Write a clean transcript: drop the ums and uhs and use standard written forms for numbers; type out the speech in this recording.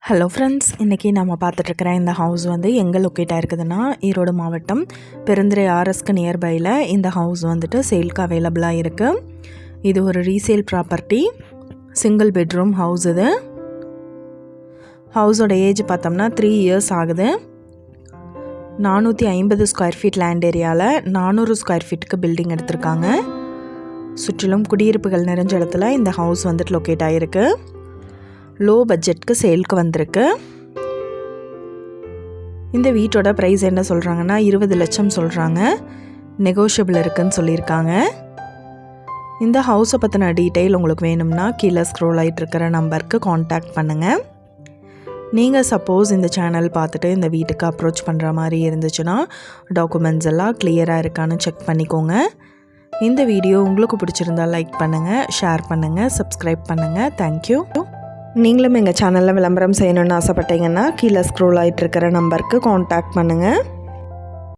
Hello friends, இன்றைக்கி நம்ம பார்த்துட்ருக்கிற இந்த ஹவுஸ் வந்து எங்கே லொக்கேட் ஆகிருக்குதுன்னா ஈரோடு மாவட்டம் பெருந்துறை ஆர்எஸ்க்கு நியர்பையில் இந்த ஹவுஸ் வந்துட்டு சேல்க்கு அவைலபிளாக இருக்குது. இது ஒரு resale property, single bedroom house. இது ஹவுஸோட ஏஜ் பார்த்தோம்னா 3 இயர்ஸ் ஆகுது. 450 ஸ்கொயர் ஃபீட் லேண்ட் ஏரியாவில் 400 ஸ்கொயர் ஃபீட்டுக்கு பில்டிங் எடுத்திருக்காங்க. சுற்றிலும் குடியிருப்புகள் நிறைஞ்ச இடத்துல இந்த ஹவுஸ் வந்துட்டு லொக்கேட் ஆகிருக்கு. லோ பட்ஜெட்க்கு சேல்க்கு வந்திருக்கு. இந்த வீட்டோட ப்ரைஸ் என்ன சொல்கிறாங்கன்னா 20 லட்சம் சொல்கிறாங்க. நெகோஷியபிள் இருக்குதுன்னு சொல்லியிருக்காங்க. இந்த ஹவுஸை பற்றின டீட்டெயில் உங்களுக்கு வேணும்னா கீழே ஸ்க்ரோல் ஆகிட்டு இருக்கிற நம்பருக்கு காண்டாக்ட் பண்ணுங்கள். நீங்கள் சப்போஸ் இந்த சேனல் பார்த்துட்டு இந்த வீட்டுக்கு அப்ரோச் பண்ணுற மாதிரி இருந்துச்சுன்னா டாக்குமெண்ட்ஸ் எல்லாம் கிளியராக இருக்கான்னு செக் பண்ணிக்கோங்க. இந்த வீடியோ உங்களுக்கு பிடிச்சிருந்தால் லைக் பண்ணுங்கள், ஷேர் பண்ணுங்கள், சப்ஸ்கிரைப் பண்ணுங்கள். தேங்க்யூ. நீங்களும் எங்கள் சேனலில் விளம்பரம் செய்யணுன்னு ஆசைப்பட்டீங்கன்னா கீழே ஸ்க்ரோல் ஆகிட்டு இருக்கிற நம்பருக்கு காண்டாக்ட் பண்ணுங்கள்.